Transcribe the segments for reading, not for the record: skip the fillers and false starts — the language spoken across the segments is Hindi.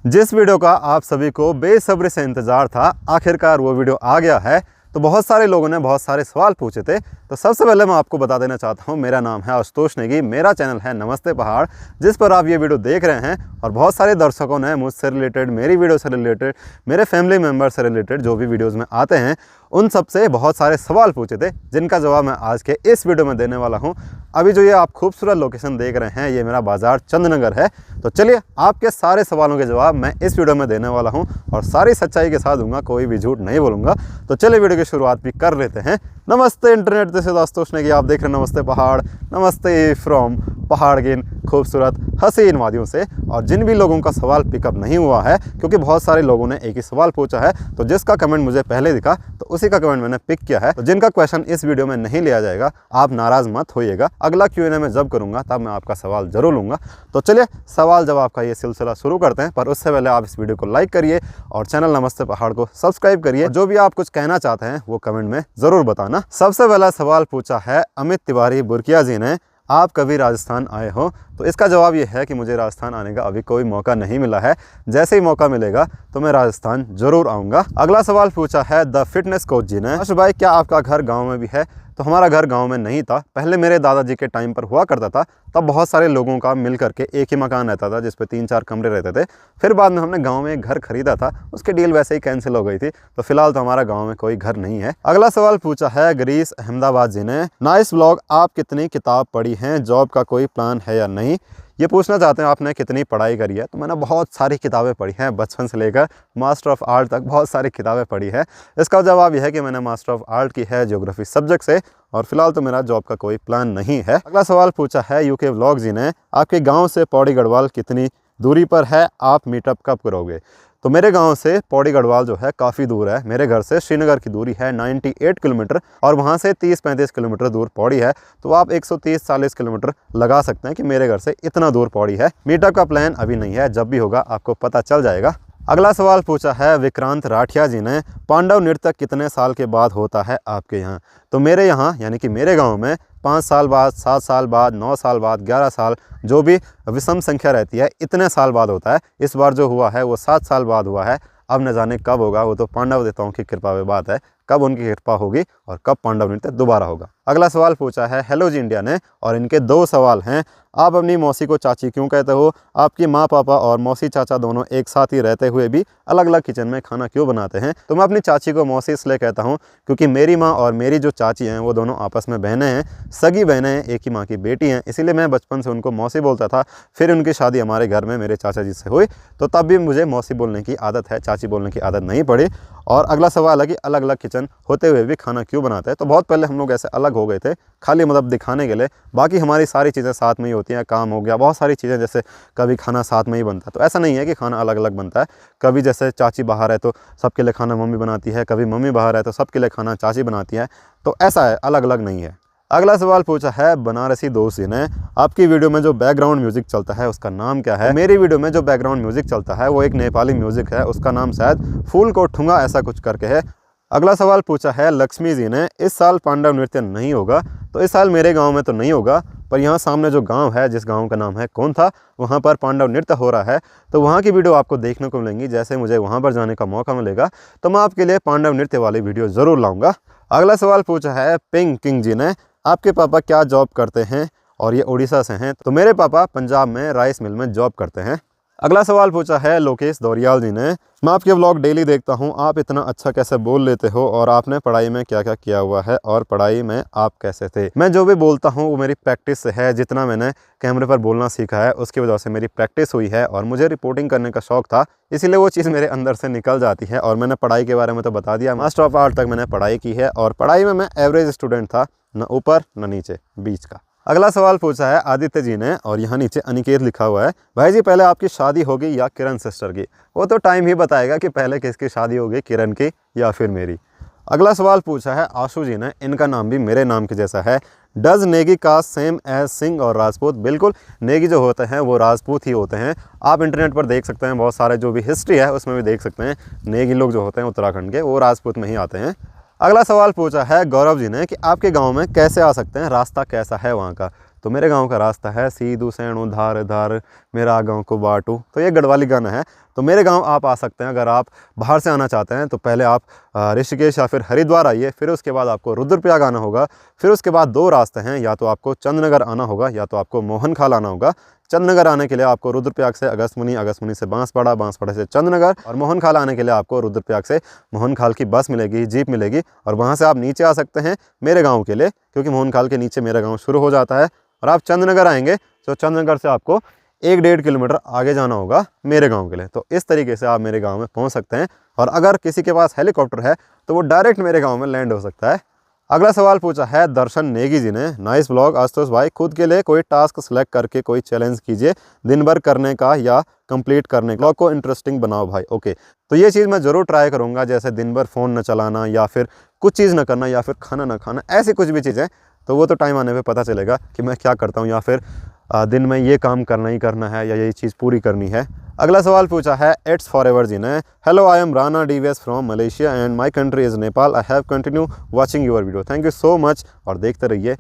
जिस वीडियो का आप सभी को बेसब्री से इंतज़ार था, आखिरकार वो वीडियो आ गया है। तो बहुत सारे लोगों ने बहुत सारे सवाल पूछे थे। तो सबसे पहले मैं आपको बता देना चाहता हूँ, मेरा नाम है आशुतोष नेगी, मेरा चैनल है नमस्ते पहाड़, जिस पर आप ये वीडियो देख रहे हैं। और बहुत सारे दर्शकों ने मुझसे रिलेटेड, मेरी वीडियो से रिलेटेड, मेरे फैमिली मेम्बर से रिलेटेड जो भी वीडियोज़ में आते हैं, उन सब से बहुत सारे सवाल पूछे थे, जिनका जवाब मैं आज के इस वीडियो में देने वाला हूँ। अभी जो ये आप खूबसूरत लोकेशन देख रहे हैं, ये मेरा बाज़ार चंदनगर है। तो चलिए, आपके सारे सवालों के जवाब मैं इस वीडियो में देने वाला हूँ और सारी सच्चाई के साथ दूंगा, कोई भी झूठ नहीं बोलूँगा। तो चलिए वीडियो की शुरुआत भी कर लेते हैं। नमस्ते internet, this is Ashutosh Negi, आप देख रहे हैं नमस्ते पहाड़। नमस्ते फ्रॉम पहाड़ की खूबसूरत हसीन वादियों से। और जिन भी लोगों का सवाल पिकअप नहीं हुआ है, क्योंकि बहुत सारे लोगों ने एक ही सवाल पूछा है, तो जिसका कमेंट मुझे पहले दिखा तो उसी का कमेंट मैंने पिक किया है। तो जिनका क्वेश्चन इस वीडियो में नहीं लिया जाएगा, आप नाराज़ मत होइएगा। अगला Q&A में जब करूँगा तब मैं आपका सवाल जरूर लूँगा। तो चलिए सवाल जवाब का ये सिलसिला शुरू करते हैं। पर उससे पहले आप इस वीडियो को लाइक करिए और चैनल नमस्ते पहाड़ को सब्सक्राइब करिए। जो भी आप कुछ कहना चाहते हैं वो कमेंट में ज़रूर बताना। सबसे पहला सवाल पूछा है अमित तिवारी बुरकिया जी ने, आप कभी राजस्थान आए हो? तो इसका जवाब ये है कि मुझे राजस्थान आने का अभी कोई मौका नहीं मिला है। जैसे ही मौका मिलेगा तो मैं राजस्थान जरूर आऊँगा। अगला सवाल पूछा है द फिटनेस कोच जी ने, भाई क्या आपका घर गांव में भी है? तो हमारा घर गांव में नहीं था, पहले मेरे दादाजी के टाइम पर हुआ करता था। तब बहुत सारे लोगों का मिल करके एक ही मकान रहता था, जिस पे 3-4 कमरे रहते थे। फिर बाद में हमने गांव में एक घर खरीदा था, उसकी डील वैसे ही कैंसिल हो गई थी। तो फिलहाल तो हमारा गांव में कोई घर नहीं है। अगला सवाल पूछा है गिरीश अहमदाबाद जी ने, नाइस ब्लॉग, आप कितनी किताब पढ़ी हैं? जॉब का कोई प्लान है या नहीं? ये पूछना चाहते हैं आपने कितनी पढ़ाई करी है। तो मैंने बहुत सारी किताबें पढ़ी हैं, बचपन से लेकर मास्टर ऑफ आर्ट तक बहुत सारी किताबें पढ़ी है। इसका जवाब यह है कि मैंने मास्टर ऑफ आर्ट की है ज्योग्राफी सब्जेक्ट से। और फिलहाल तो मेरा जॉब का कोई प्लान नहीं है। अगला सवाल पूछा है यूके व्लॉग जी ने, आपके गाँव से पौड़ी गढ़वाल कितनी दूरी पर है? आप मीटअप कब करोगे? तो मेरे गांव से पौड़ी गढ़वाल जो है काफ़ी दूर है। मेरे घर से श्रीनगर की दूरी है 98 किलोमीटर और वहां से 30-35 किलोमीटर दूर पौड़ी है। तो आप 130-40 किलोमीटर लगा सकते हैं कि मेरे घर से इतना दूर पौड़ी है। मीटअप का प्लान अभी नहीं है, जब भी होगा आपको पता चल जाएगा। अगला सवाल पूछा है विक्रांत राठिया जी ने, पांडव नृत्य कितने साल के बाद होता है आपके यहाँ? तो मेरे यहाँ यानी कि मेरे गांव में 5 साल बाद, 7 साल बाद, 9 साल बाद, 11 साल, जो भी विषम संख्या रहती है, इतने साल बाद होता है। इस बार जो हुआ है वो 7 साल बाद हुआ है। अब न जाने कब होगा, वो तो पांडव देवताओं की कृपा पे बात है, कब उनकी कृपा होगी और कब पांडव नृत्य दोबारा होगा। अगला सवाल पूछा है हेलो जी इंडिया ने, और इनके 2 सवाल हैं। आप अपनी मौसी को चाची क्यों कहते हो? आपकी माँ पापा और मौसी चाचा दोनों एक साथ ही रहते हुए भी अलग अलग किचन में खाना क्यों बनाते हैं? तो मैं अपनी चाची को मौसी इसलिए कहता हूँ क्योंकि मेरी माँ और मेरी जो चाची हैं वो दोनों आपस में बहनें हैं, सगी बहनें हैं, एक ही माँ की बेटी हैं। इसीलिए मैं बचपन से उनको मौसी बोलता था। फिर उनकी शादी हमारे घर में मेरे चाचा जी से हुई, तो तब भी मुझे मौसी बोलने की आदत है, चाची बोलने की आदत नहीं पड़ी। और अगला सवाल है कि अलग अलग किचन होते हुए भी खाना क्यों बनाते हैं? तो बहुत पहले हम लोग ऐसे अलग हो गए थे, खाली मतलब दिखाने के लिए। बाकी हमारी सारी चीज़ें साथ में ही होती हैं, काम हो गया, बहुत सारी चीज़ें, जैसे कभी खाना साथ में ही बनता है। तो ऐसा नहीं है कि खाना अलग अलग बनता है। कभी जैसे चाची बाहर है तो सबके लिए खाना मम्मी बनाती है, कभी मम्मी बाहर है तो सबके लिए खाना चाची बनाती है। तो ऐसा है, अलग अलग नहीं है। अगला सवाल पूछा है बनारसी दोस्त जी ने, आपकी वीडियो में जो बैकग्राउंड म्यूजिक चलता है उसका नाम क्या है? मेरी वीडियो में जो बैकग्राउंड म्यूजिक चलता है वो एक नेपाली म्यूजिक है, उसका नाम शायद फूल को ठुंगा ऐसा कुछ करके है। अगला सवाल पूछा है लक्ष्मी जी ने, इस साल पांडव नृत्य नहीं होगा? तो इस साल मेरे गांव में तो नहीं होगा, पर यहाँ सामने जो गांव है, जिस गांव का नाम है कौन था, वहाँ पर पांडव नृत्य हो रहा है। तो वहाँ की वीडियो आपको देखने को मिलेंगी। जैसे मुझे वहाँ पर जाने का मौका मिलेगा तो मैं आपके लिए पांडव नृत्य वाली वीडियो ज़रूर लाऊंगा। अगला सवाल पूछा है पिंक किंग जी ने, आपके पापा क्या जॉब करते हैं? और ये उड़ीसा से हैं। तो मेरे पापा पंजाब में राइस मिल में जॉब करते हैं। अगला सवाल पूछा है लोकेश दौरियाल जी ने, मैं आपके व्लॉग डेली देखता हूं, आप इतना अच्छा कैसे बोल लेते हो? और आपने पढ़ाई में क्या क्या किया हुआ है और पढ़ाई में आप कैसे थे? मैं जो भी बोलता हूं वो मेरी प्रैक्टिस से है। जितना मैंने कैमरे पर बोलना सीखा है उसकी वजह से मेरी प्रैक्टिस हुई है। और मुझे रिपोर्टिंग करने का शौक था, इसीलिए वो चीज़ मेरे अंदर से निकल जाती है। और मैंने पढ़ाई के बारे में तो बता दिया, मास्टर ऑफ आर्ट तक मैंने पढ़ाई की है और पढ़ाई में मैं एवरेज स्टूडेंट था, न ऊपर न नीचे, बीच का। अगला सवाल पूछा है आदित्य जी ने, और यहाँ नीचे अनिकेत लिखा हुआ है, भाई जी पहले आपकी शादी होगी या किरण सिस्टर की? वो तो टाइम ही बताएगा कि पहले किसकी शादी होगी, किरण की या फिर मेरी। अगला सवाल पूछा है आशु जी ने, इनका नाम भी मेरे नाम के जैसा है, does Negi caste same as Singh और राजपूत? बिल्कुल, नेगी जो होते हैं वो राजपूत ही होते हैं। आप इंटरनेट पर देख सकते हैं, बहुत सारे जो भी हिस्ट्री है उसमें भी देख सकते हैं, नेगी लोग जो होते हैं उत्तराखंड के, वो राजपूत में ही आते हैं। अगला सवाल पूछा है गौरव जी ने कि आपके गांव में कैसे आ सकते हैं, रास्ता कैसा है वहाँ का? तो मेरे गांव का रास्ता है सीधू सैणु धार धार मेरा गांव को बाटू। तो ये गढ़वाली गाना है। तो मेरे गांव आप आ सकते हैं। अगर आप बाहर से आना चाहते हैं तो पहले आप ऋषिकेश या फिर हरिद्वार आइए, फिर उसके बाद आपको रुद्रप्रयाग आना होगा। फिर उसके बाद 2 रास्ते हैं, या तो आपको चंद्रनगर आना होगा या तो आपको मोहनखाल आना होगा। चंद्रनगर आने के लिए आपको रुद्रप्रयाग से अगस्त्यमुनि, अगस्त्यमुनि से बांसवाड़ा, बांसवाड़ा से चंद्रनगर, और मोहनखाल आने के लिए आपको रुद्रप्रयाग से मोहनखाल की बस मिलेगी, जीप मिलेगी, और वहाँ से आप नीचे आ सकते हैं मेरे गाँव के लिए, क्योंकि मोहनखाल के नीचे मेरा गाँव शुरू हो जाता है। और आप चंद्रनगर आएंगे तो चंद्रनगर से आपको 1-1.5 किलोमीटर आगे जाना होगा मेरे गांव के लिए। तो इस तरीके से आप मेरे गांव में पहुंच सकते हैं। और अगर किसी के पास हेलीकॉप्टर है तो वो डायरेक्ट मेरे गांव में लैंड हो सकता है। अगला सवाल पूछा है दर्शन नेगी जी ने। नाइस ब्लॉग आशुतोष भाई, खुद के लिए कोई टास्क सेलेक्ट करके कोई चैलेंज कीजिए, दिन भर करने का या कंप्लीट करने का, ब्लॉग को इंटरेस्टिंग बनाओ भाई। ओके, तो ये चीज़ मैं ज़रूर ट्राई करूँगा, जैसे दिन भर फ़ोन न चलाना या फिर कुछ चीज़ न करना या फिर खाना न खाना, ऐसी कुछ भी चीज़ें। तो वो तो टाइम आने पे पता चलेगा कि मैं क्या करता हूँ, या फिर दिन में ये काम करना ही करना है या यही चीज़ पूरी करनी है। अगला सवाल पूछा है इट्स फॉरएवर जी ने। Hello, I am Rana DVS from Malaysia and my country is Nepal. I have continue watching your video, thank you so much, और देखते रहिए।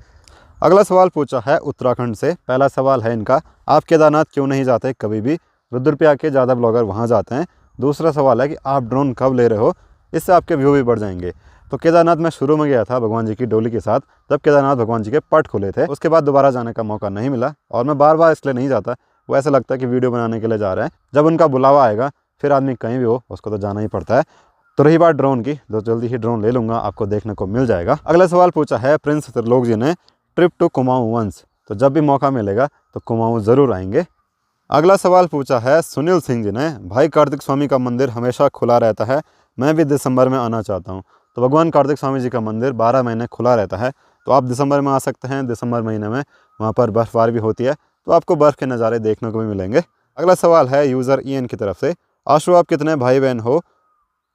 अगला सवाल पूछा है उत्तराखंड से। पहला सवाल है इनका, आप केदारनाथ क्यों नहीं जाते कभी भी? रुद्रप्रयाग के ज़्यादा ब्लॉगर वहाँ जाते हैं। दूसरा सवाल है कि आप ड्रोन कब ले रहे हो, इससे आपके व्यू भी बढ़ जाएंगे। तो केदारनाथ मैं शुरू में गया था भगवान जी की डोली के साथ, जब केदारनाथ भगवान जी के पट खुले थे। उसके बाद दोबारा जाने का मौका नहीं मिला, और मैं बार बार इसलिए नहीं जाता। वो ऐसा लगता है कि वीडियो बनाने के लिए जा रहे हैं, जब उनका बुलावा आएगा फिर आदमी कहीं भी हो उसको तो जाना ही पड़ता है। तो रही बात ड्रोन की, तो जल्दी ही ड्रोन ले लूँगा, आपको देखने को मिल जाएगा। अगला सवाल पूछा है प्रिंस त्रिलोक जी ने। ट्रिप टू कुमाऊँ वंस, तो जब भी मौका मिलेगा तो कुमाऊँ ज़रूर आएंगे। अगला सवाल पूछा है सुनील सिंह जी ने। भाई कार्तिक स्वामी का मंदिर हमेशा खुला रहता है, मैं भी दिसंबर में आना चाहता हूँ। तो भगवान कार्तिक स्वामी जी का मंदिर 12 महीने खुला रहता है, तो आप दिसंबर में आ सकते हैं। दिसंबर महीने में वहाँ पर बर्फ़बारी भी होती है, तो आपको बर्फ़ के नज़ारे देखने को भी मिलेंगे। अगला सवाल है यूज़र ईएन की तरफ से। आशु, आप कितने भाई बहन हो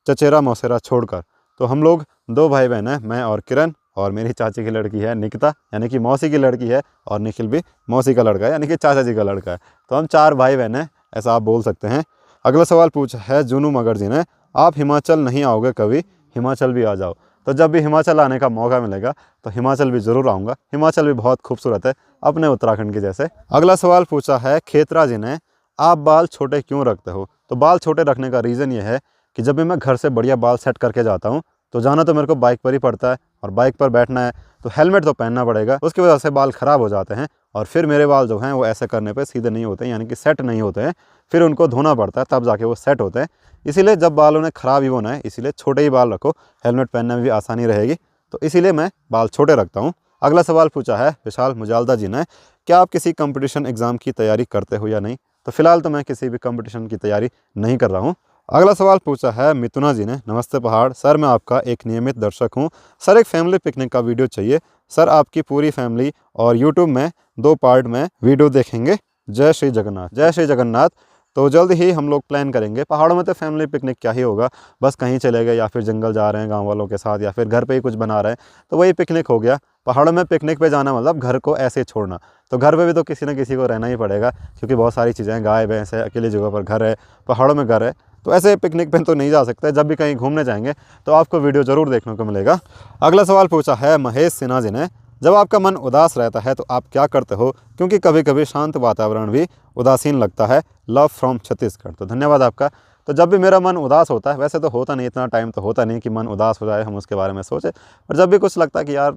चचेरा मौसेरा छोड़कर? तो हम लोग 2 भाई बहन हैं, मैं और किरण, और मेरी चाची की लड़की है निकिता, यानी कि मौसी की लड़की है, और निखिल भी मौसी का लड़का है, यानी कि चाचा जी का लड़का है। तो हम 4 भाई बहन हैं, ऐसा आप बोल सकते हैं। अगला सवाल पूछा है जूनू मगर जी ने। आप हिमाचल नहीं आओगे कभी? हिमाचल भी आ जाओ। तो जब भी हिमाचल आने का मौका मिलेगा तो हिमाचल भी ज़रूर आऊँगा। हिमाचल भी बहुत खूबसूरत है, अपने उत्तराखंड के जैसे। अगला सवाल पूछा है खेतरा जी ने। आप बाल छोटे क्यों रखते हो? तो बाल छोटे रखने का रीज़न ये है कि जब भी मैं घर से बढ़िया बाल सेट करके जाता हूँ तो जाना तो मेरे को बाइक पर ही पड़ता है, और बाइक पर बैठना है तो हेलमेट तो पहनना पड़ेगा, उसकी वजह से बाल ख़राब हो जाते हैं। और फिर मेरे बाल जो हैं वो ऐसे करने पे सीधे नहीं होते हैं, यानी कि सेट नहीं होते हैं, फिर उनको धोना पड़ता है तब जाके वो सेट होते हैं। इसीलिए जब बाल उन्हें ख़राब ही होना है, इसीलिए छोटे ही बाल रखो, हेलमेट पहनने में भी आसानी रहेगी। तो इसीलिए मैं बाल छोटे रखता हूँ। अगला सवाल पूछा है विशाल मुजालदा जी ने। क्या आप किसी कंपटीशन एग्ज़ाम की तैयारी करते हो या नहीं? तो फिलहाल तो मैं किसी भी कंपटीशन की तैयारी नहीं कर रहा हूँ। अगला सवाल पूछा है मिथुना जी ने। नमस्ते पहाड़ सर, मैं आपका एक नियमित दर्शक हूँ सर, एक फैमिली पिकनिक का वीडियो चाहिए सर, आपकी पूरी फैमिली और यूट्यूब में 2 पार्ट में वीडियो देखेंगे। जय श्री जगन्नाथ। जय श्री जगन्नाथ। तो जल्द ही हम लोग प्लान करेंगे। पहाड़ों में तो फैमिली पिकनिक क्या ही होगा, बस कहीं चले गए या फिर जंगल जा रहे हैं गांव वालों के साथ, या फिर घर पे ही कुछ बना रहे हैं, तो वही पिकनिक हो गया। पहाड़ों में पिकनिक पे जाना मतलब घर को ऐसे छोड़ना। तो घर पे भी तो किसी न किसी को रहना ही पड़ेगा, क्योंकि बहुत सारी चीज़ें हैं, गाय भैंस है, अकेली जगह पर घर है, पहाड़ों में घर है, तो ऐसे पिकनिक पे तो नहीं जा सकते। जब भी कहीं घूमने जाएंगे तो आपको वीडियो ज़रूर देखने को मिलेगा। अगला सवाल पूछा है महेश सिन्हा जी ने। जब आपका मन उदास रहता है तो आप क्या करते हो, क्योंकि कभी कभी शांत वातावरण भी उदासीन लगता है। Love from Chhattisgarh. तो धन्यवाद आपका। तो जब भी मेरा मन उदास होता है, वैसे तो होता नहीं, इतना टाइम तो होता नहीं कि मन उदास हो जाए हम उसके बारे में सोचें, पर जब भी कुछ लगता है कि यार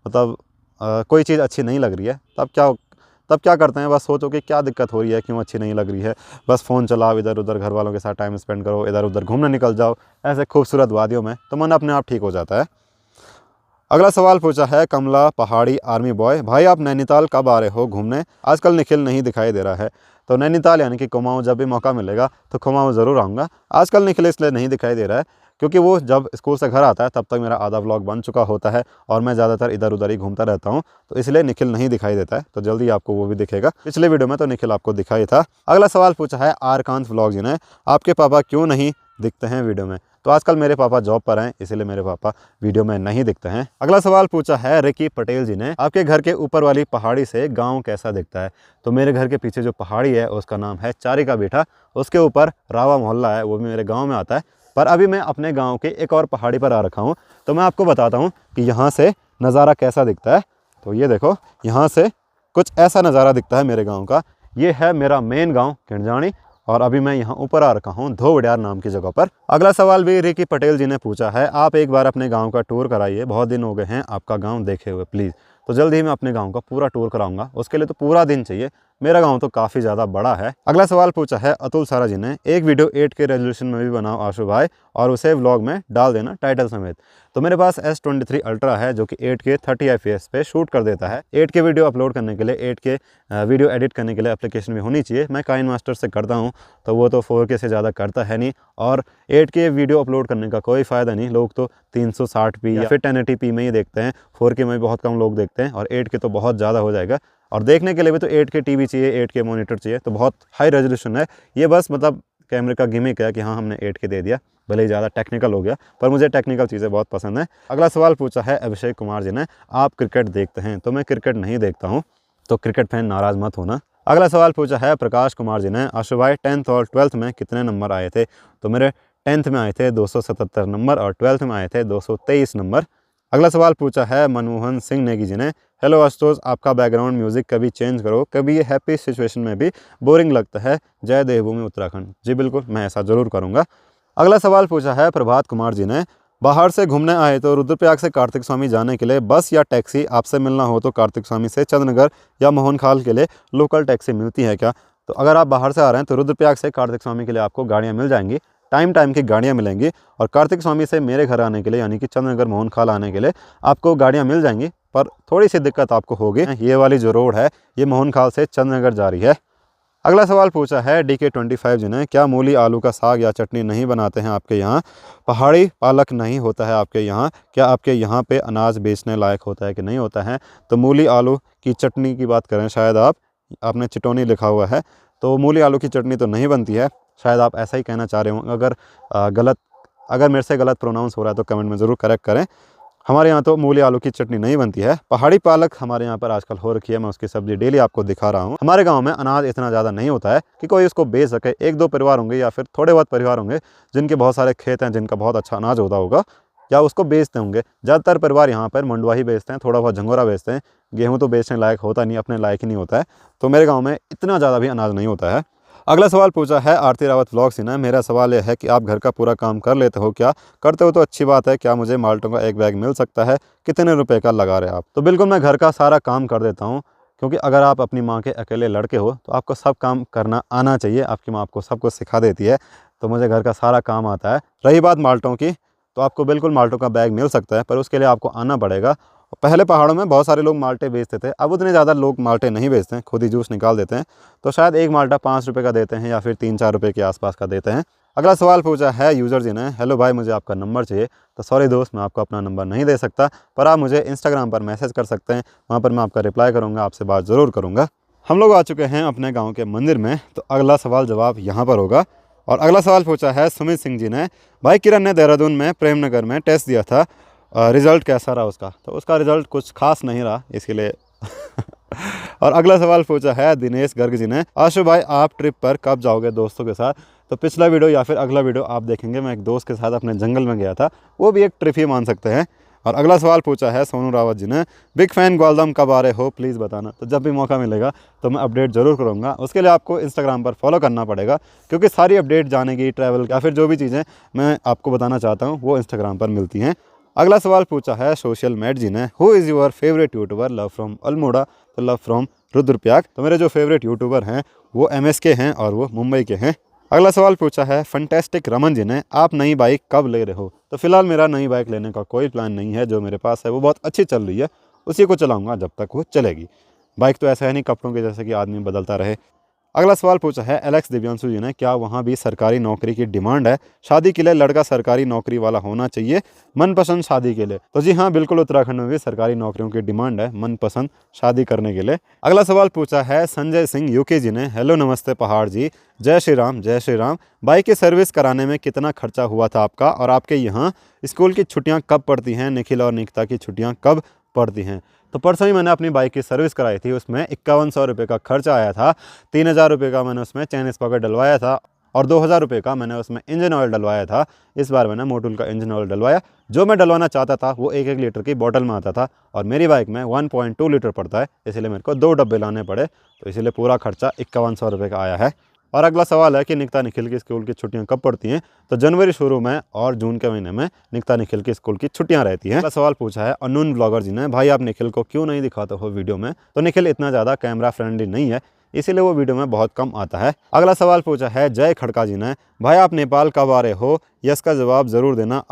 मतलब कोई चीज़ अच्छी नहीं लग रही है, तब क्या करते हैं, बस सोचो कि क्या दिक्कत हो रही है, क्यों अच्छी नहीं लग रही है, बस फ़ोन चलाओ, इधर उधर घर वालों के साथ टाइम स्पेंड करो, इधर उधर घूमने निकल जाओ ऐसे खूबसूरत वादियों में, तो मन अपने आप ठीक हो जाता है। अगला सवाल पूछा है कमला पहाड़ी आर्मी बॉय। भाई आप नैनीताल कब आ रहे हो घूमने? आजकल निखिल नहीं दिखाई दे रहा है। तो नैनीताल यानी कि कुमाऊँ, जब भी मौका मिलेगा तो कुमाऊँ ज़रूर आऊँगा। आजकल निखिल इसलिए नहीं दिखाई दे रहा है क्योंकि वो जब स्कूल से घर आता है तब तक मेरा आधा व्लॉग बन चुका होता है और मैं ज़्यादातर इधर उधर ही घूमता रहता हूँ, तो इसलिए निखिल नहीं दिखाई देता है। तो जल्दी आपको वो भी दिखेगा। पिछले वीडियो में तो निखिल आपको दिखाई था। अगला सवाल पूछा है आरकांत व्लॉग जी ने। आपके पापा क्यों नहीं दिखते हैं वीडियो में? तो आजकल मेरे पापा जॉब पर हैं, इसीलिए मेरे पापा वीडियो में नहीं दिखते हैं। अगला सवाल पूछा है रिकी पटेल जी ने। आपके घर के ऊपर वाली पहाड़ी से गांव कैसा दिखता है? तो मेरे घर के पीछे जो पहाड़ी है उसका नाम है चारी का बेटा, उसके ऊपर रावा मोहल्ला है, वो भी मेरे गाँव में आता है। पर अभी मैं अपने गाँव के एक और पहाड़ी पर आ रखा हूँ, तो मैं आपको बताता हूँ कि यहाँ से नज़ारा कैसा दिखता है। तो ये देखो, यहाँ से कुछ ऐसा नज़ारा दिखता है मेरे गांव का। ये है मेरा मेन गांव किंजानी और अभी मैं यहाँ ऊपर आ रखा हूँ धोवड़ियार नाम की जगह पर। अगला सवाल भी रिकी पटेल जी ने पूछा है, आप एक बार अपने गांव का टूर कराइए, बहुत दिन हो गए हैं आपका गांव देखे हुए प्लीज़। तो जल्द ही मैं अपने गांव का पूरा टूर कराऊंगा, उसके लिए तो पूरा दिन चाहिए, मेरा गांव तो काफ़ी ज़्यादा बड़ा है। अगला सवाल पूछा है अतुल सारा जी ने, एक वीडियो 8K रेजोल्यूशन में भी बनाओ आशु भाई और उसे व्लॉग में डाल देना टाइटल समेत। तो मेरे पास S23 अल्ट्रा है जो कि 8K 30 FPS पे शूट कर देता है। 8K वीडियो अपलोड करने के लिए 8K वीडियो एडिट करने के लिए एप्लीकेशन भी होनी चाहिए। मैं काइन मास्टर से करता हूँ तो वो तो 4K से ज़्यादा करता है नहीं, और 8K वीडियो अपलोड करने का कोई फ़ायदा नहीं। लोग तो 360p या फिर 1080p में ही देखते हैं, 4K में भी बहुत कम लोग देखते हैं, और 8K तो बहुत ज़्यादा हो जाएगा। और देखने के लिए भी तो 8K टीवी चाहिए, 8K मॉनिटर चाहिए, तो बहुत हाई रेजोल्यूशन है ये। बस मतलब कैमरे का गिमिक है कि हाँ हमने 8K दे दिया, भले ही ज़्यादा टेक्निकल हो गया, पर मुझे टेक्निकल चीज़ें बहुत पसंद है। अगला सवाल पूछा है अभिषेक कुमार जी ने, आप क्रिकेट देखते हैं? तो मैं क्रिकेट नहीं देखता हूँ, तो क्रिकेट फैन नाराज़ मत होना। अगला सवाल पूछा है प्रकाश कुमार जी ने, आशु भाई 10th और 12th में कितने नंबर आए थे? तो मेरे 10th में आए थे 277 नंबर और 12th में आए थे 223 नंबर। अगला सवाल पूछा है मनमोहन सिंह नेगी जी ने, हेलो आशुतोष, आपका बैकग्राउंड म्यूज़िक कभी चेंज करो, कभी ये हैप्पी सिचुएशन में भी बोरिंग लगता है, जय देवभूमि उत्तराखंड। जी बिल्कुल, मैं ऐसा ज़रूर करूँगा। अगला सवाल पूछा है प्रभात कुमार जी ने, बाहर से घूमने आए तो रुद्रप्रयाग से कार्तिक स्वामी जाने के लिए बस या टैक्सी, आपसे मिलना हो तो कार्तिक स्वामी से चंद्रनगर या मोहनखाल के लिए लोकल टैक्सी मिलती है क्या? तो अगर आप बाहर से आ रहे हैं तो रुद्रप्रयाग से कार्तिक स्वामी के लिए आपको गाड़ियाँ मिल जाएंगी, टाइम की गाड़ियाँ मिलेंगी। और कार्तिक स्वामी से मेरे घर आने के लिए यानी कि चंद्रनगर मोहनखाल आने के लिए आपको गाड़ियाँ मिल जाएंगी, पर थोड़ी सी दिक्कत आपको होगी। ये वाली जो रोड है ये मोहनखाल से चंद्रनगर जा रही है। अगला सवाल पूछा है DK25 जी ने, क्या मूली आलू का साग या चटनी नहीं बनाते हैं आपके यहाँ? पहाड़ी पालक नहीं होता है आपके यहाँ? क्या आपके यहाँ पे अनाज बेचने लायक होता है कि नहीं होता है? तो मूली आलू की चटनी की बात करें शायद आपने चिटौनी लिखा हुआ है, तो मूली आलू की चटनी तो नहीं बनती है, शायद आप ऐसा ही कहना चाह रहे हो। अगर मेरे से गलत प्रोनाउंस हो रहा है तो कमेंट में ज़रूर करेक्ट करें। हमारे यहाँ तो मूली आलू की चटनी नहीं बनती है। पहाड़ी पालक हमारे यहाँ पर आजकल हो रखी है, मैं उसकी सब्जी डेली आपको दिखा रहा हूँ। हमारे गांव में अनाज इतना ज़्यादा नहीं होता है कि कोई इसको बेच सके। एक दो परिवार होंगे या फिर थोड़े बहुत परिवार होंगे जिनके बहुत सारे खेत हैं, जिनका बहुत अच्छा अनाज होता होगा या उसको बेचते होंगे। ज़्यादातर परिवार यहाँ पर मंडुआ ही बेचते हैं, थोड़ा बहुत झंगोरा बेचते हैं। गेहूँ तो बेचने लायक होता नहीं, अपने लायक ही नहीं होता है। तो मेरे गाँव में इतना ज़्यादा भी अनाज नहीं होता है। अगला सवाल पूछा है आरती रावत व्लॉग्स ने, मेरा सवाल यह है कि आप घर का पूरा काम कर लेते हो क्या? करते हो तो अच्छी बात है, क्या मुझे माल्टों का एक बैग मिल सकता है? कितने रुपए का लगा रहे आप? तो बिल्कुल मैं घर का सारा काम कर देता हूँ, क्योंकि अगर आप अपनी माँ के अकेले लड़के हो तो आपको सब काम करना आना चाहिए। आपकी माँ आपको सब कुछ सिखा देती है, तो मुझे घर का सारा काम आता है। रही बात माल्टों की, तो आपको बिल्कुल माल्टों का बैग मिल सकता है, पर उसके लिए आपको आना पड़ेगा। पहले पहाड़ों में बहुत सारे लोग माल्टे बेचते थे, अब उतने ज़्यादा लोग माल्टे नहीं बेचते हैं, खुद ही जूस निकाल देते हैं। तो शायद एक माल्टा 5 रुपये का देते हैं या फिर 3-4 रुपये के आसपास का देते हैं। अगला सवाल पूछा है यूज़र जी ने, हेलो भाई मुझे आपका नंबर चाहिए। तो सॉरी दोस्त, मैं आपको अपना नंबर नहीं दे सकता, पर आप मुझे इंस्टाग्राम पर मैसेज कर सकते हैं, वहाँ पर मैं आपका रिप्लाई करूँगा, आपसे बात ज़रूर करूँगा। हम लोग आ चुके हैं अपने गाँव के मंदिर में, तो अगला सवाल जवाब यहाँ पर होगा। और अगला सवाल पूछा है सुमित सिंह जी ने, भाई किरण ने देहरादून में प्रेमनगर में टेस्ट दिया था, रिज़ल्ट कैसा रहा उसका? तो उसका रिज़ल्ट कुछ खास नहीं रहा, इसके लिए और अगला सवाल पूछा है दिनेश गर्ग जी ने, आशु भाई आप ट्रिप पर कब जाओगे दोस्तों के साथ? तो पिछला वीडियो या फिर अगला वीडियो आप देखेंगे, मैं एक दोस्त के साथ अपने जंगल में गया था, वो भी एक ट्रिप ही मान सकते हैं। और अगला सवाल पूछा है सोनू रावत जी ने, बिग फैन ग्वालदम कब आ रहे हो प्लीज़ बताना। तो जब भी मौका मिलेगा तो मैं अपडेट ज़रूर करूँगा। उसके लिए आपको इंस्टाग्राम पर फॉलो करना पड़ेगा, क्योंकि सारी अपडेट जाने की, ट्रैवल या फिर जो भी चीज़ें मैं आपको बताना चाहता हूँ वो इंस्टाग्राम पर मिलती हैं। अगला सवाल पूछा है सोशल मैट जी ने, who is your favourite YouTuber? Love from Almora, तो लव फ्रॉम रुद्रप्रयाग। तो मेरे जो फेवरेट यूट्यूबर हैं वो MSK हैं और वो मुंबई के हैं। अगला सवाल पूछा है फंटेस्टिक रमन जी ने, आप नई बाइक कब ले रहे हो? तो फिलहाल मेरा नई बाइक लेने का कोई प्लान नहीं है। जो मेरे पास है वो बहुत अच्छी चल रही है, उसी को चलाऊंगा जब तक वो चलेगी। बाइक तो ऐसा है नहीं कपड़ों के जैसे कि आदमी बदलता रहे। अगला सवाल पूछा है एलेक्स दिव्यांशु जी ने, क्या वहाँ भी सरकारी नौकरी की डिमांड है? शादी के लिए लड़का सरकारी नौकरी वाला होना चाहिए मनपसंद शादी के लिए। तो जी हाँ, बिल्कुल उत्तराखंड में भी सरकारी नौकरियों की डिमांड है मनपसंद शादी करने के लिए। अगला सवाल पूछा है संजय सिंह UK जी ने, हेलो नमस्ते पहाड़ जी, जय श्री राम जय श्री राम। बाइक की सर्विस कराने में कितना खर्चा हुआ था आपका? और आपके यहाँ स्कूल की छुट्टियाँ कब पड़ती हैं? निखिल और निकिता की छुट्टियाँ कब पड़ती हैं? तो परसों ही मैंने अपनी बाइक की सर्विस कराई थी, उसमें 5100 रुपये का खर्चा आया था। 3000 रुपये का मैंने उसमें चैन स्पॉकेट डलवाया था और 2000 रुपये का मैंने उसमें इंजन ऑयल डलवाया था। इस बार मैंने मोटूल का इंजन ऑयल डलवाया। जो मैं डलवाना चाहता था वो 1-1 लीटर की बोतल में आता था और मेरी बाइक में 1.2 लीटर पड़ता है, इसलिए मेरे को 2 डब्बे लाने पड़े, तो इसीलिए पूरा खर्चा 5100 रुपये का आया है। और अगला सवाल है कि निकिता निखिल की स्कूल की छुट्टियां कब पड़ती हैं। तो जनवरी शुरू में और जून के महीने में निकिता निखिल की स्कूल की छुट्टियां रहती हैं। अगला सवाल पूछा है अननोन ब्लॉगर जी ने, भाई आप निखिल को क्यों नहीं दिखाते हो वीडियो में। तो निखिल इतना ज़्यादा कैमरा फ्रेंडली नहीं है, इसीलिए वो वीडियो में बहुत कम आता है। अगला सवाल पूछा है जय खड़का जी ने, भाई आप नेपाल कब आ रहे हो, यस का जवाब ज़रूर देना,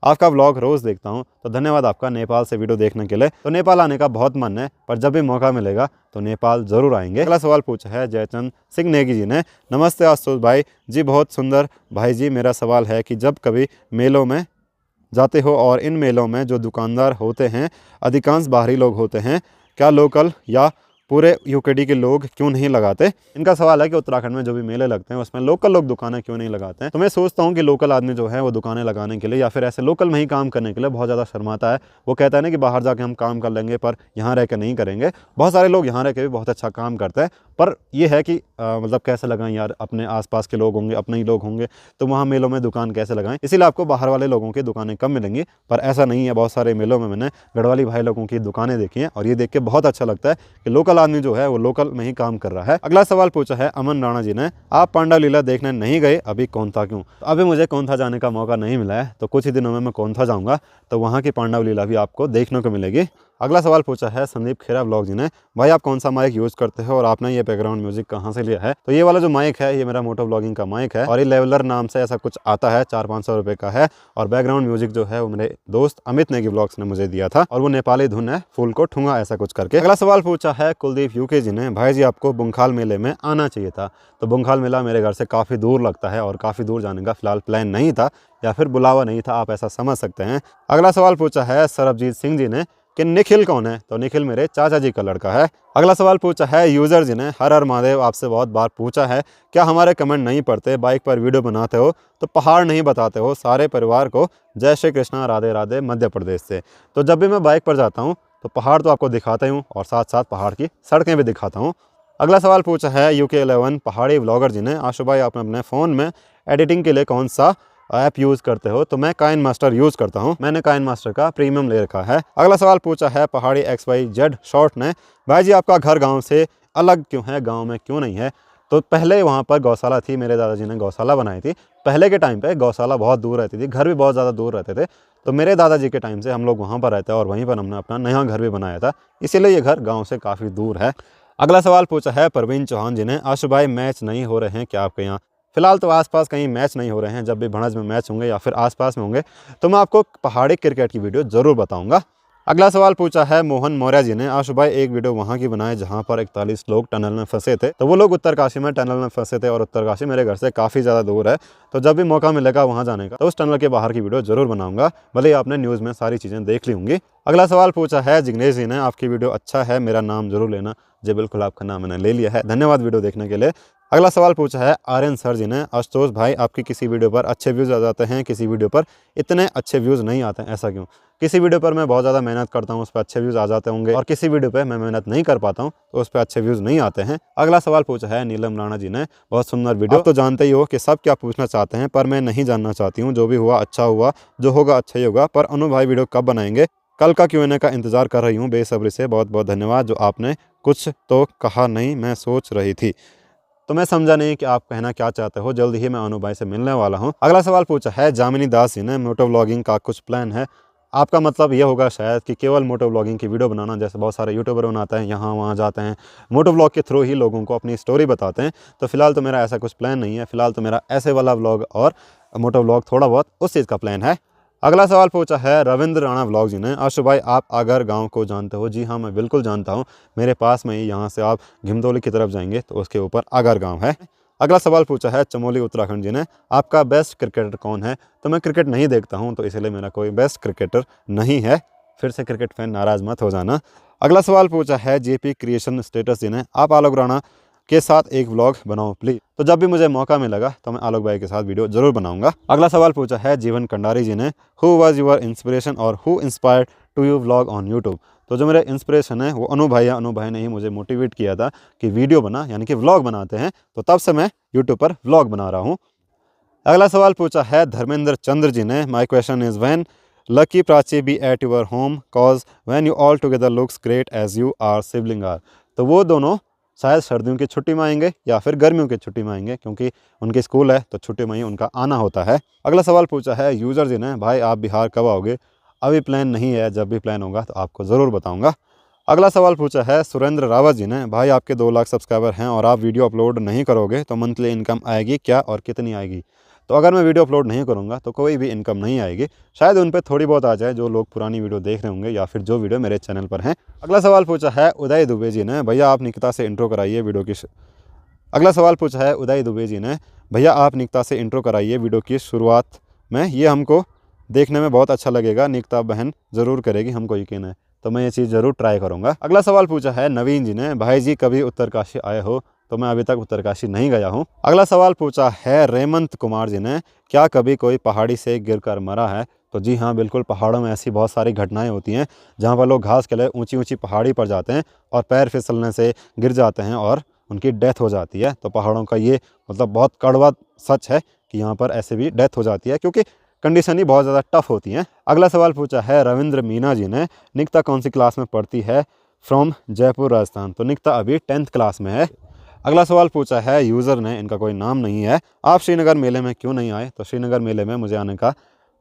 आपका व्लॉग रोज़ देखता हूँ। तो धन्यवाद आपका नेपाल से वीडियो देखने के लिए। तो नेपाल आने का बहुत मन है, पर जब भी मौका मिलेगा तो नेपाल ज़रूर आएंगे। अगला सवाल पूछा है जयचंद सिंह नेगी जी ने, नमस्ते आशुतोष भाई जी, बहुत सुंदर भाई जी। मेरा सवाल है कि जब कभी मेलों में जाते हो और इन मेलों में जो दुकानदार होते हैं अधिकांश बाहरी लोग होते हैं, क्या लोकल या पूरे यूकेडी के लोग क्यों नहीं लगाते। इनका सवाल है कि उत्तराखंड में जो भी मेले लगते हैं उसमें लोकल लोग दुकानें क्यों नहीं लगाते हैं। तो मैं सोचता हूँ कि लोकल आदमी जो है वो दुकानें लगाने के लिए या फिर ऐसे लोकल में ही काम करने के लिए बहुत ज़्यादा शर्माता है। वो कहता है ना कि बाहर जाके हम काम कर लेंगे पर यहाँ रह कर नहीं करेंगे। बहुत सारे लोग यहाँ रह के भी बहुत अच्छा काम करते हैं, पर यह है कि मतलब कैसे लगाएं यार, अपने आसपास के लोग होंगे, अपने ही लोग होंगे, तो वहाँ मेलों में दुकान कैसे लगाएं। इसीलिए आपको बाहर वाले लोगों की दुकानें कम मिलेंगी, पर ऐसा नहीं है। बहुत सारे मेलों में मैंने गढ़वाली भाई लोगों की दुकानें देखी हैं और ये देख के बहुत अच्छा लगता है कि लोकल आदमी जो है वो लोकल में ही काम कर रहा है। अगला सवाल पूछा है अमन राणा जी ने, आप पांडव लीला देखने नहीं गए अभी, कौंथा क्यों। तो अभी मुझे कौंथा जाने का मौका नहीं मिला है, तो कुछ ही दिनों में मैं कौंथा जाऊँगा, तो वहाँ की पांडव लीला भी आपको देखने को मिलेगी। अगला सवाल पूछा है संदीप खेरा ब्लॉग जी ने, भाई आप कौन सा माइक यूज़ करते हो और आपने ये बैकग्राउंड म्यूजिक कहाँ से लिया है। तो ये वाला जो माइक है ये मेरा मोटो ब्लॉगिंग का माइक है और ये लेवलर नाम से ऐसा कुछ आता है, 400-500 रुपये का है। और बैकग्राउंड म्यूजिक जो है वो मेरे दोस्त अमित नेगी ब्लॉग्स ने मुझे दिया था और वो नेपाली धुन है, फूल को ठूंगा ऐसा कुछ करके। अगला सवाल पूछा है कुलदीप यूके जी ने, भाई जी आपको बुंखाल मेले में आना चाहिए था। तो बुंखाल मेला मेरे घर से काफ़ी दूर लगता है और काफ़ी दूर जाने का फिलहाल प्लान नहीं था या फिर बुलावा नहीं था, आप ऐसा समझ सकते हैं। अगला सवाल पूछा है सरबजीत सिंह जी ने कि निखिल कौन है। तो निखिल मेरे चाचा जी का लड़का है। अगला सवाल पूछा है यूज़र जी ने, हर हर महादेव आपसे बहुत बार पूछा है, क्या हमारे कमेंट नहीं पढ़ते, बाइक पर वीडियो बनाते हो तो पहाड़ नहीं बताते हो सारे परिवार को, जय श्री कृष्णा, राधे राधे, मध्य प्रदेश से। तो जब भी मैं बाइक पर जाता हूँ तो पहाड़ तो आपको दिखाता हूँ और साथ साथ पहाड़ की सड़कें भी दिखाता हूँ। अगला सवाल पूछा है UK11 पहाड़ी व्लॉगर जी ने, आशु भाई आपने अपने फ़ोन में एडिटिंग के लिए कौन सा ऐप यूज़ करते हो। तो मैं काइन मास्टर यूज़ करता हूँ, मैंने काइन मास्टर का प्रीमियम ले रखा है। अगला सवाल पूछा है पहाड़ी XYZ शॉर्ट ने, भाई जी आपका घर गांव से अलग क्यों है, गांव में क्यों नहीं है। तो पहले वहाँ पर गौशाला थी, मेरे दादाजी ने गौशाला बनाई थी। पहले के टाइम पे गौशाला बहुत दूर रहती थी, घर भी बहुत ज़्यादा दूर रहते थे, तो मेरे दादाजी के टाइम से हम लोग वहाँ पर रहते हैं और वहीं पर हमने अपना नया घर भी बनाया था, इसीलिए ये घर गाँव से काफ़ी दूर है। अगला सवाल पूछा है प्रवीण चौहान जी ने, आशु भाई मैच नहीं हो रहे हैं क्या आपके यहाँ। फिलहाल तो आसपास कहीं मैच नहीं हो रहे हैं, जब भी भड़ज में मैच होंगे या फिर आसपास में होंगे तो मैं आपको पहाड़ी क्रिकेट की वीडियो ज़रूर बताऊंगा। अगला सवाल पूछा है मोहन मौर्य जी ने, आशु भाई एक वीडियो वहाँ की बनाए जहाँ पर 41 लोग टनल में फंसे थे। तो वो लोग उत्तरकाशी में टनल में फंसे थे और उत्तरकाशी मेरे घर से काफ़ी ज़्यादा दूर है, तो जब भी मौका मिलेगा वहाँ जाने का तो उस टनल के बाहर की वीडियो ज़रूर बनाऊंगा, भले ही आपने न्यूज़ में सारी चीज़ें देख ली होंगी। अगला सवाल पूछा है जिग्नेश जी ने, आपकी वीडियो अच्छा है, मेरा नाम जरूर लेना। जी बिल्कुल, आपका नाम मैंने ले लिया है, धन्यवाद वीडियो देखने के लिए। अगला सवाल पूछा है आर्यन सर जी ने, आशुतोष भाई आपकी किसी वीडियो पर अच्छे व्यूज़ आ जाते हैं, किसी वीडियो पर इतने अच्छे व्यूज़ नहीं आते हैं, ऐसा क्यों। किसी वीडियो पर मैं बहुत ज़्यादा मेहनत करता हूँ, उस पर अच्छे व्यूज़ आ जाते होंगे, और किसी वीडियो पर मैं मेहनत नहीं कर पाता हूँ तो उस पर अच्छे व्यूज़ नहीं आते हैं। अगला सवाल पूछा है नीलम राणा जी ने, बहुत सुंदर वीडियो। आप तो जानते ही हो कि सब क्या पूछना चाहते हैं, पर मैं नहीं जानना चाहती हूँ, जो भी हुआ अच्छा हुआ, जो होगा अच्छा ही होगा। पर अनु भाई वीडियो कब बनाएंगे, कल का Q&A का इंतज़ार कर रही हूँ बेसब्री से। बहुत बहुत धन्यवाद, जो आपने कुछ तो कहा नहीं, मैं सोच रही थी। तो मैं समझा नहीं कि आप कहना क्या चाहते हो, जल्दी ही मैं अनु भाई से मिलने वाला हूँ। अगला सवाल पूछा है जामिनी दास जी ने, मोटो व्लॉगिंग का कुछ प्लान है। आपका मतलब ये होगा शायद कि केवल मोटो व्लॉगिंग की वीडियो बनाना, जैसे बहुत सारे यूट्यूबर बनाते हैं, यहाँ वहाँ जाते हैं, मोटो व्लॉग के थ्रू ही लोगों को अपनी स्टोरी बताते हैं। तो फिलहाल तो मेरा ऐसा कुछ प्लान नहीं है, फिलहाल तो मेरा ऐसे वाला व्लॉग और मोटो व्लॉग थोड़ा बहुत उस चीज़ का प्लान है। अगला सवाल पूछा है रविंद्र राणा व्लॉग जी ने, आशु भाई आप आगर गांव को जानते हो। जी हाँ, मैं बिल्कुल जानता हूँ, मेरे पास में ही, यहाँ से आप घिमदोली की तरफ जाएंगे तो उसके ऊपर आगर गांव है। अगला सवाल पूछा है चमोली उत्तराखंड जी ने, आपका बेस्ट क्रिकेटर कौन है। तो मैं क्रिकेट नहीं देखता हूँ, तो इसलिए मेरा कोई बेस्ट क्रिकेटर नहीं है, फिर से क्रिकेट फैन नाराज़ मत हो जाना। अगला सवाल पूछा है JP क्रिएशन स्टेटस जी ने, आप आलोक राणा के साथ एक व्लॉग बनाओ प्लीज। तो जब भी मुझे मौका मिलेगा तो मैं आलोक भाई के साथ वीडियो जरूर बनाऊंगा। अगला सवाल पूछा है जीवन कंडारी जी ने, हु वाज योर इंस्पिरेशन और who inspired to you vlog on YouTube. तो जो मेरा इंस्पिरेशन है वो अनु भाई ने ही मुझे मोटिवेट किया था कि वीडियो बना, यानी कि व्लॉग बनाते हैं। तो तब से मैं यूट्यूब पर व्लॉग बना रहा हूँ। अगला सवाल पूछा है धर्मेंद्र चंद्र जी ने। My question is when Lucky Prachi be at your home cause when you all together looks great as you are sibling are. तो वो दोनों शायद सर्दियों की छुट्टी में आएंगे या फिर गर्मियों की छुट्टी में आएंगे, क्योंकि उनकी स्कूल है तो छुट्टी में ही उनका आना होता है। अगला सवाल पूछा है यूज़र जी ने। भाई आप बिहार कब आओगे? अभी प्लान नहीं है, जब भी प्लान होगा तो आपको ज़रूर बताऊँगा। अगला सवाल पूछा है सुरेंद्र रावत जी ने। भाई आपके 2 लाख सब्सक्राइबर हैं और आप वीडियो अपलोड नहीं करोगे तो मंथली इनकम आएगी क्या और कितनी आएगी? तो अगर मैं वीडियो अपलोड नहीं करूंगा तो कोई भी इनकम नहीं आएगी। शायद उन पे थोड़ी बहुत आ जाए जो लोग पुरानी वीडियो देख रहे होंगे या फिर जो वीडियो मेरे चैनल पर हैं। अगला सवाल पूछा है उदय दुबे जी ने। भैया आप निकिता से इंट्रो कराइए वीडियो की अगला सवाल पूछा है उदय दुबे जी ने। भैया आप निकिता से इंट्रो कराइए वीडियो की शुरुआत में, ये हमको देखने में बहुत अच्छा लगेगा। निकिता बहन ज़रूर करेगी, हमको यकीन है। तो मैं ये चीज़ ज़रूर ट्राई करूँगा। अगला सवाल पूछा है नवीन जी ने। भाई जी कभी उत्तरकाशी आए हो? तो मैं अभी तक उत्तरकाशी नहीं गया हूँ। अगला सवाल पूछा है रेमंत कुमार जी ने। क्या कभी कोई पहाड़ी से गिरकर मरा है? तो जी हाँ, बिल्कुल। पहाड़ों में ऐसी बहुत सारी घटनाएं होती हैं जहाँ पर लोग घास के लिए ऊंची ऊंची पहाड़ी पर जाते हैं और पैर फिसलने से गिर जाते हैं और उनकी डेथ हो जाती है। तो पहाड़ों का ये मतलब बहुत कड़वा सच है कि यहाँ पर ऐसे भी डेथ हो जाती है, क्योंकि कंडीशन ही बहुत ज़्यादा टफ होती हैं। अगला सवाल पूछा है रविंद्र मीना जी ने। निकिता कौन सी क्लास में पढ़ती है? फ्रॉम जयपुर राजस्थान। तो निकिता अभी 10th क्लास में है। अगला सवाल पूछा है यूज़र ने, इनका कोई नाम नहीं है। आप श्रीनगर मेले में क्यों नहीं आए? तो श्रीनगर मेले में मुझे आने का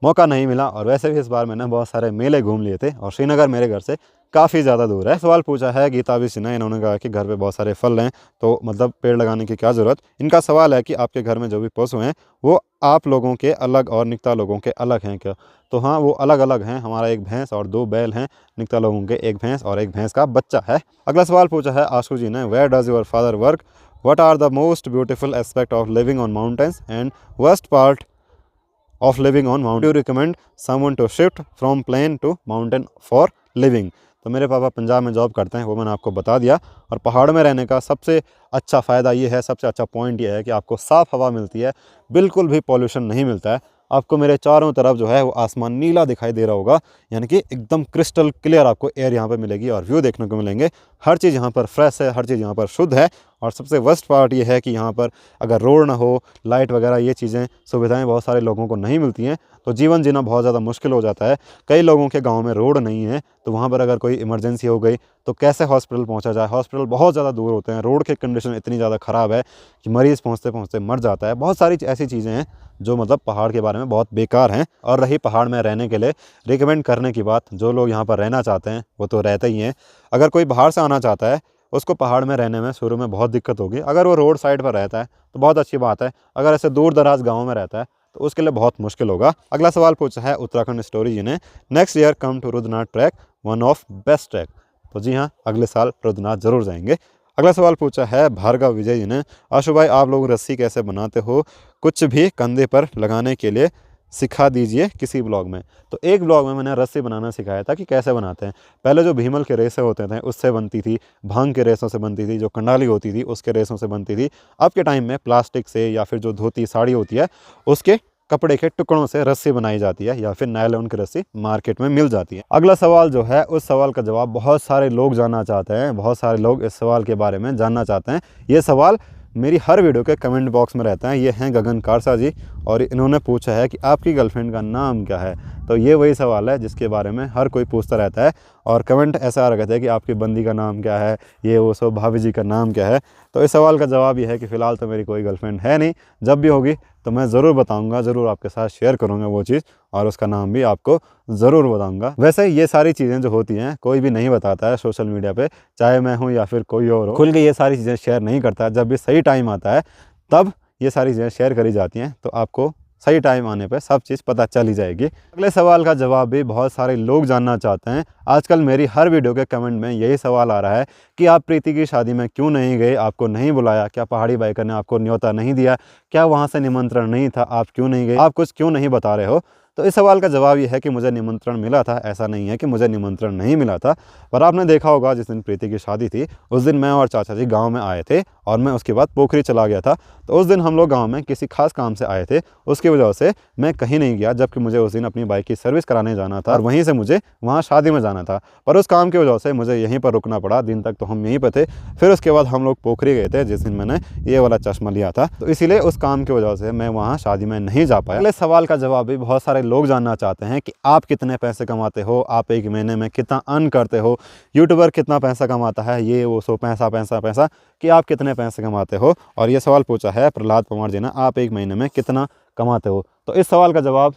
मौका नहीं मिला, और वैसे भी इस बार मैंने बहुत सारे मेले घूम लिए थे और श्रीनगर मेरे घर से काफ़ी ज़्यादा दूर है। सवाल पूछा है गीता भी सिन्हा। इन्होंने कहा कि घर पे बहुत सारे फल हैं तो मतलब पेड़ लगाने की क्या ज़रूरत। इनका सवाल है कि आपके घर में जो भी पशु हैं वो आप लोगों के अलग और निकिता लोगों के अलग हैं क्या? तो हाँ, वो अलग अलग हैं। हमारा एक भैंस और 2 बैल हैं। निकिता लोगों के एक भैंस और एक भैंस का बच्चा है। अगला सवाल पूछा है आशु जी ने। Where does your father work? What are the most beautiful aspect of living on mountains and worst part of living on mountain? Do you recommend someone to shift from plain to mountain for living? तो मेरे पापा पंजाब में जॉब करते हैं, वो मैंने आपको बता दिया। और पहाड़ में रहने का सबसे अच्छा फ़ायदा ये है, सबसे अच्छा पॉइंट ये है कि आपको साफ़ हवा मिलती है, बिल्कुल भी पॉल्यूशन नहीं मिलता है। आपको मेरे चारों तरफ जो है वो आसमान नीला दिखाई दे रहा होगा, यानी कि एकदम क्रिस्टल क्लियर आपको एयर यहाँ पर मिलेगी और व्यू देखने को मिलेंगे। हर चीज़ यहाँ पर फ्रेश है, हर चीज़ यहाँ पर शुद्ध है। और सबसे वर्स्ट पार्ट ये है कि यहाँ पर अगर रोड ना हो, लाइट वगैरह ये चीज़ें सुविधाएं बहुत सारे लोगों को नहीं मिलती हैं, तो जीवन जीना बहुत ज़्यादा मुश्किल हो जाता है। कई लोगों के गांव में रोड नहीं है, तो वहाँ पर अगर कोई इमरजेंसी हो गई तो कैसे हॉस्पिटल पहुँचा जाए? हॉस्पिटल बहुत ज़्यादा दूर होते हैं, रोड की कंडीशन इतनी ज़्यादा ख़राब है कि मरीज़ पहुँचते पहुँचते मर जाता है। बहुत सारी ऐसी चीज़ें हैं जो मतलब पहाड़ के बारे में बहुत बेकार हैं। और रही पहाड़ में रहने के लिए रिकमेंड करने की बात, जो लोग यहाँ पर रहना चाहते हैं वो तो रहते ही हैं। अगर कोई बाहर से आना चाहता है उसको पहाड़ में रहने में शुरू में बहुत दिक्कत होगी। अगर वो रोड साइड पर रहता है तो बहुत अच्छी बात है, अगर ऐसे दूर दराज गाँव में रहता है तो उसके लिए बहुत मुश्किल होगा। अगला सवाल पूछा है उत्तराखंड स्टोरी जी ने। Next year come to Rudranath track, one of best track. तो जी हाँ, अगले साल रुद्रनाथ जरूर जाएंगे। अगला सवाल पूछा है भार्गव विजय जी ने। आशु भाई आप लोग रस्सी कैसे बनाते हो? कुछ भी कंधे पर लगाने के लिए सिखा दीजिए किसी ब्लॉग में। तो एक ब्लॉग में मैंने रस्सी बनाना सिखाया था कि कैसे बनाते हैं। पहले जो भीमल के रेसे होते थे उससे बनती थी, भांग के रेसों से बनती थी, जो कंडाली होती थी उसके रेसों से बनती थी। अब के टाइम में प्लास्टिक से या फिर जो धोती साड़ी होती है उसके कपड़े के टुकड़ों से रस्सी बनाई जाती है, या फिर नायलॉन की रस्सी मार्केट में मिल जाती है। अगला सवाल जो है उस सवाल का जवाब बहुत सारे लोग जानना चाहते हैं, बहुत सारे लोग इस सवाल के बारे में जानना चाहते हैं। ये सवाल मेरी हर वीडियो के कमेंट बॉक्स में रहता है। ये हैं गगन कारसा जी, और इन्होंने पूछा है कि आपकी गर्लफ्रेंड का नाम क्या है। तो ये वही सवाल है जिसके बारे में हर कोई पूछता रहता है, और कमेंट ऐसा आ रखा है कि आपकी बंदी का नाम क्या है, ये वो सब, भाभी जी का नाम क्या है। तो इस सवाल का जवाब ये है कि फ़िलहाल तो मेरी कोई गर्लफ्रेंड है नहीं। जब भी होगी तो मैं ज़रूर बताऊंगा, ज़रूर आपके साथ शेयर करूंगा वो चीज़, और उसका नाम भी आपको ज़रूर बताऊंगा। वैसे ये सारी चीज़ें जो होती हैं कोई भी नहीं बताता है सोशल मीडिया पे, चाहे मैं हूँ या फिर कोई और हो। खुल के ये सारी चीज़ें शेयर नहीं करता। जब भी सही टाइम आता है तब ये सारी चीज़ें शेयर करी जाती हैं, तो आपको सही टाइम आने पे सब चीज़ पता चल ही जाएगी। अगले सवाल का जवाब भी बहुत सारे लोग जानना चाहते हैं। आजकल मेरी हर वीडियो के कमेंट में यही सवाल आ रहा है कि आप प्रीति की शादी में क्यों नहीं गए, आपको नहीं बुलाया, क्या पहाड़ी बाइकर ने आपको न्योता नहीं दिया, क्या वहाँ से निमंत्रण नहीं था, आप क्यों नहीं गए, आप कुछ क्यों नहीं बता रहे हो? तो इस सवाल का जवाब ये है कि मुझे निमंत्रण मिला था, ऐसा नहीं है कि मुझे निमंत्रण नहीं मिला था। पर आपने देखा होगा जिस दिन प्रीति की शादी थी उस दिन मैं और चाचा जी गाँव में आए थे और मैं उसके बाद पोखरी चला गया था। तो उस दिन हम लोग गाँव में किसी खास काम से आए थे, उसकी वजह से मैं कहीं नहीं गया, जबकि मुझे उस दिन अपनी बाइक की सर्विस कराने जाना था और वहीं से मुझे वहाँ शादी में जाना था। पर उस काम की वजह से मुझे यहीं पर रुकना पड़ा, दिन तक तो हम यहीं पर थे। फिर उसके बाद हम लोग पोखरी गए थे जिस दिन मैंने ये वाला चश्मा लिया था, तो इसीलिए उस काम की वजह से मैं वहाँ शादी में नहीं जा पाया। अगले सवाल का जवाब भी बहुत सारे लोग जानना चाहते हैं कि आप कितने पैसे कमाते हो, आप एक महीने में कितना अर्न करते हो, यूट्यूबर कितना पैसा कमाता है, ये वो सो पैसा पैसा पैसा, कि आप कितने पैसे कमाते हो। और ये सवाल पूछा है प्रहलाद पवार जी ने, आप एक महीने में कितना कमाते हो। तो इस सवाल का जवाब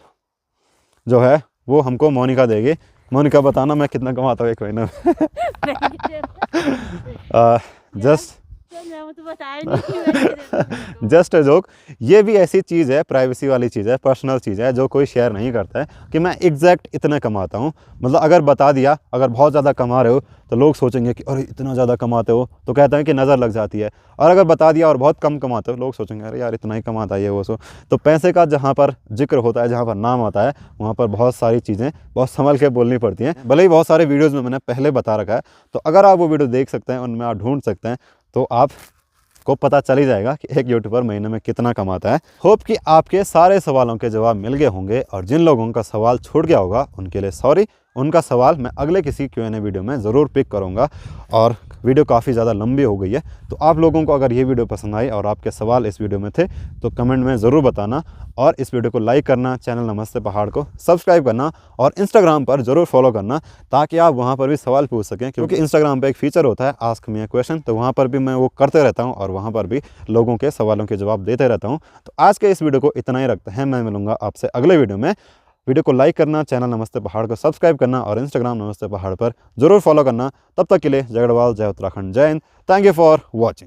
जो है वो हमको मोनिका देगी। मोनिका बताना मैं कितना कमाता हूँ एक महीने में। Just a joke. ये भी ऐसी चीज़ है, प्राइवेसी वाली चीज़ है, पर्सनल चीज़ है जो कोई शेयर नहीं करता है कि मैं एग्जैक्ट इतना कमाता हूँ। मतलब अगर बता दिया, अगर बहुत ज़्यादा कमा रहे हो तो लोग सोचेंगे कि अरे इतना ज़्यादा कमाते हो, तो कहते हैं कि नज़र लग जाती है। और अगर बता दिया और बहुत कम कमाते हो, लोग सोचेंगे अरे यार इतना ही कमाता है ये वो सो। तो पैसे का जहाँ पर जिक्र होता है, जहाँ पर नाम आता है, वहाँ पर बहुत सारी चीज़ें बहुत संभल के बोलनी पड़ती हैं। भले ही बहुत सारे वीडियोज़ में मैंने पहले बता रखा है, तो अगर आप वो वीडियो देख सकते हैं, उनमें आप ढूंढ सकते हैं, तो आप को पता चल ही जाएगा कि एक यूट्यूबर महीने में कितना कमाता है। होप कि आपके सारे सवालों के जवाब मिल गए होंगे, और जिन लोगों का सवाल छूट गया होगा उनके लिए सॉरी। उनका सवाल मैं अगले किसी Q&A वीडियो में ज़रूर पिक करूंगा। और वीडियो काफ़ी ज़्यादा लंबी हो गई है, तो आप लोगों को अगर ये वीडियो पसंद आई और आपके सवाल इस वीडियो में थे तो कमेंट में ज़रूर बताना, और इस वीडियो को लाइक करना, चैनल नमस्ते पहाड़ को सब्सक्राइब करना, और इंस्टाग्राम पर ज़रूर फॉलो करना ताकि आप वहाँ पर भी सवाल पूछ सकें, क्योंकि इंस्टाग्राम पर एक फीचर होता है आस्क मी अ क्वेश्चन, तो वहाँ पर भी मैं वो करते रहता हूँ और वहाँ पर भी लोगों के सवालों के जवाब देते रहता हूँ। तो आज के इस वीडियो को इतना ही रखते हैं, मैं मिलूंगा आपसे अगले वीडियो में। वीडियो को लाइक करना, चैनल नमस्ते पहाड़ को सब्सक्राइब करना और इंस्टाग्राम नमस्ते पहाड़ पर जरूर फॉलो करना। तब तक के लिए जय गढ़वाल, जय उत्तराखंड, जय Hind. Thank you for watching.